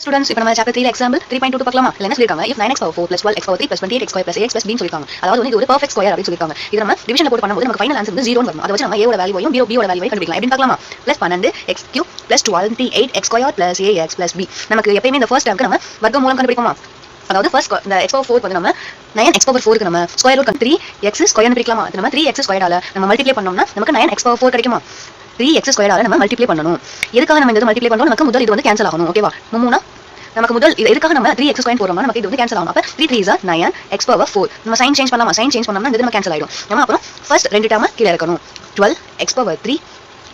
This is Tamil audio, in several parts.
Students, இப்போ நம்ம chapter 3 example 3.22 பார்க்கலாமா? இல்ல என்ன சொல்லிருக்காங்க? If 9x power 4 plus 12x power 3 plus 28x square plus ax plus b ன்னு சொல்லிருக்காங்க. அதாவது வந்து இது ஒரு perfect square அப்படி சொல்லிருக்காங்க. இது நம்ம டிவிஷன்ல போட்டு பண்ணும்போது நமக்கு ஃபைனல் ஆன்சர் வந்து 0 ன்னு வரும். அத வச்சு நம்ம a ஓட வேல்யூவையும் b ஓட வேல்யூவையும் கண்டுபிடிக்கலாம். எப்படி பார்க்கலாமா? plus 12x³ plus 28x square plus ax plus b. நமக்கு எப்பவுமே இந்த ஃபர்ஸ்ட் டேர்ம்க்கு நம்ம வர்க்க மூலம் கண்டுபிடிப்போமா? அதாவது ஃபர்ஸ்ட் இந்த x power 4 வந்து நம்ம 9x power 4 க்கு நம்ம ஸ்கொயர் ரூட் 3x ஸ்கொயர் ன்னு பிரிக்கலாமா? இது நம்ம 3x ஸ்கொயரால நம்ம மல்டிப்ளை பண்ணோம்னா நமக்கு 9x power 4 கிடைக்குமா? 3x ஸ்கொயரால நம்ம மல்டிப்ளை பண்ணனும். எதுக்காக நம்ம இந்த மல்டிப்ளை பண்றோம்? நமக்கு முதல் இது வந்து கேன்சல் ஆகணும். ஓகேவா? மூணுனா நமக்கு முதல் இதுக்காக நம்ம 3x ஸ்கொயர் போறோம்னா நமக்கு இது வந்து கேன்சல் ஆகும். அப்ப 3 3s are 9x power 4. நம்ம சைன் சேஞ்ச் பண்ணலாமா? சைன் சேஞ்ச் பண்ணோம்னா இது நம்ம கேன்சல் ஆயிடும். நம்ம அப்புறம் ஃபர்ஸ்ட் ரெண்டு டேர்ம் கீழ இறக்கணும். 12x power 3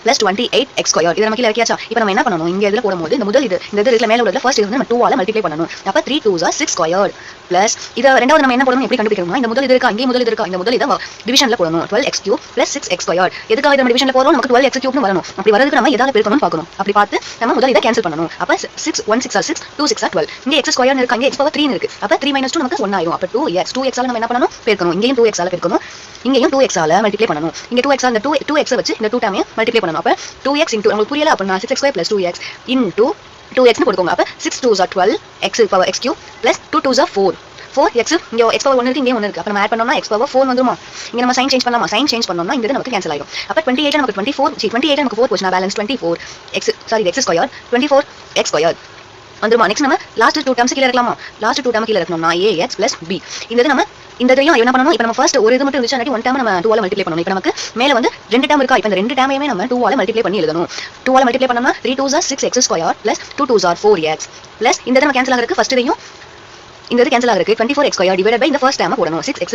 plus 28x square. இது நம்ம கீழ இறக்கியாச்சா? இப்போ நம்ம என்ன பண்ணனும்? இங்க இதுல போடும்போது இந்த முதல் இந்த இதுல மேல உள்ளதுல ஃபர்ஸ்ட் இது வந்து நம்ம 2 ஆல மல்டிப்ளை பண்ணனும். அப்ப 3 2s are 6 squared plus இத ரெண்டாவது நம்ம என்ன பண்ணனும்? எப்படி கண்டுபிடிக்கணும்னா இந்த முதல் இது இருக்கா? இங்கே முதல் இது இருக்கா? இந்த முதல் இத டிவிஷன்ல போடணும். 12x³ plus 6x squared. எதுக்காக நம்ம டிவிஷன்ல போறோம்? நமக்கு 12x³ னு வரணும். அப்படி வரதுக்கு நம்ம எதால பெருக்கணும்னு பார்க்கணும். அப்படி பார்த்து நம்ம முதல் இத கேன்சல் பண்ணனும். அப்ப 6 1 6 are 6 2 6 are 12. இங்க x squared இருக்கு, இங்க x power 3 இருக்கு. அப்ப 3 - 2 நமக்கு 1 ஆயிடும். அப்ப 2x ஆல நம்ம என்ன பண்ணனும்? பெருக்கணும். இங்கேயும் 2x ஆல பெருக்கணும். இங்கேயும் 2x ஆல மல்டிப்ளை பண்ணனும். இங்க 2x ஆல இந்த 2x வச்சு இந்த 2 டேர்மையும் மல்டிப்ளை பண்ணனும். அப்ப 2x into உங்களுக்கு புரியல அப்படினா 6x² plus 2x into 2x னு போடுங்க. அப்ப 6 2s are 12 x power x³ plus 2 2s are 4 4x இங்க x power 1 இருக்கு, இங்க 1 இருக்கு. அப்ப நம்ம ஆட் பண்ணோம்னா x power 4 வந்துருமா? இங்க நம்ம சைன் சேஞ்ச் பண்ணலாமா? சைன் சேஞ்ச் பண்ணோம்னா இந்த இது நமக்கு கேன்சல் ஆயிடும். அப்ப 28 நமக்கு 28 நமக்கு 4 போச்சுனா balance 24 x square 24x square வந்துருமா? நெக்ஸ்ட் நம்ம லாஸ்ட் 2 டேர்ம்ஸ் கீழ இறக்கலாமா? லாஸ்ட் 2 டேர்ம் கீழ இறக்கணும்னா ax plus b. இந்த இது நம்ம இந்த இதையும் என்ன பண்ணனும்? இப்போ நம்ம ஃபர்ஸ்ட் ஒரு இது மட்டும் இருந்துச்சு, அன்னைக்கு ஒன் டேர்ம் நம்ம 2 ஆல மல்டிப்ளை பண்ணனும். இப்போ நமக்கு மேல வந்து ரெண்டு டேர்ம் இருக்கா? இப்போ இந்த ரெண்டு டேர்மையுமே நம்ம 2 ஆல மல்டிப்ளை பண்ணி எழுதணும். 2 ஆல மல்டிப்ளை பண்ணோம்னா 3 2s are 6x square plus 2 2s are 4x plus இந்த இது நம்ம கேன்சல் ஆகறதுக்கு ஃபர்ஸ்ட் இதையும் இந்த இது கேன்சல் ஆகறதுக்கு 24x square divided by இந்த ஃபர்ஸ்ட் டேர்ம் போடணும். 6x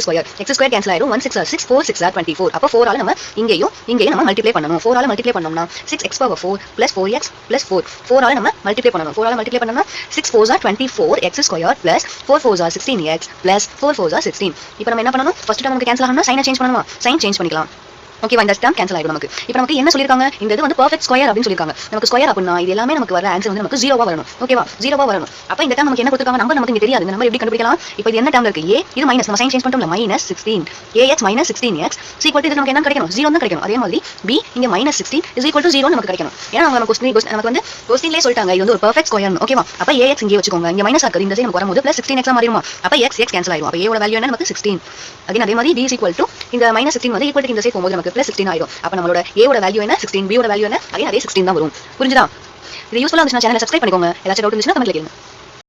square கேன்சல் ஆயிடும். 1 6 are 6 4 6 are 24. அப்ப 4 ஆல நம்ம இங்கேயும் நம்ம மல்டிப்ளை பண்ணனும். 4 ஆல மல்டிப்ளை பண்ணோம்னா 6x power 4 plus 4x plus 4 ஆல நம்ம மல்டிப்ளை பண்ணனும். 4 ஆல மல்டிப்ளை பண்ணோம்னா 6 4s are 24x square plus 4 4s are 16x plus 4 4s are 16. இப்போ நம்ம என்ன பண்ணனும்? ஃபர்ஸ்ட் டேர்ம் நமக்கு கேன்சல் ஆகணும்னா சைனை சேஞ்ச் பண்ணனுமா? சைன் சேஞ்ச் பண்ணிக்கலாம். ஓகேவா? இந்த டேர்ம் கேன்சல் ஆயிடும் நமக்கு. இப்போ நமக்கு என்ன சொல்லிருக்காங்க? இந்த இது வந்து பெர்ஃபெக்ட் ஸ்கொயர் அப்படினு சொல்லிருக்காங்க. நமக்கு ஸ்கொயர் அப்படினா இது எல்லாமே நமக்கு வர ஆன்சர் வந்து நமக்கு 0வா வரணும். ஓகேவா? 0வா வரணும். அப்ப இந்த டேர்ம் நமக்கு என்ன கொடுத்திருக்காங்க? நம்பர் நமக்கு இங்க தெரியாது. இந்த நம்பர் எப்படி கண்டுபிடிக்கலாம்? இப்போ இது என்ன டேர்ம்ல இருக்கு? a இது மைனஸ் நம்ம சைன் சேஞ்ச் பண்ணிட்டோம்ல -16 ax - 16x = இது நமக்கு என்ன கிடைக்கணும்? 0 தான் கிடைக்கணும். அதே மாதிரி b இங்க -16 = 0 நமக்கு கிடைக்கணும். ஏன்னா நம்ம நமக்கு வந்து क्वेश्चनலயே சொல்லிட்டாங்க இது வந்து ஒரு பெர்ஃபெக்ட் ஸ்கொயர்னு. ஓகேவா? அப்ப ax இங்கே வச்சுக்கோங்க. இங்க மைனஸ் இருக்குது. இந்த சைடு நமக்கு வரும்போது +16x ஆ மாறிடுமா? அப்ப x கேன்சல் ஆயிடும். அப்ப a ஓட வேல்யூ என்ன? நமக்கு 16. அகைன் அதே மாதிரி b இந்த -16 வந்து ஈக்குவல் டு இந்த சைடு போகும்போது நமக்கு +16 ஆயிடும். அப்ப நம்மளோட a ஓட வேல்யூ என்ன? 16. b ஓட வேல்யூ என்ன? அகைன் அதே 16 தான் வரும். புரிஞ்சுதா? இது யூஸ்ஃபுல்லா இருந்துச்சுனா சேனலை சப்ஸ்கிரைப் பண்ணிக்கோங்க. ஏதாச்சும் டவுட் இருந்துச்சுனா கமெண்ட்ல கேளுங்க.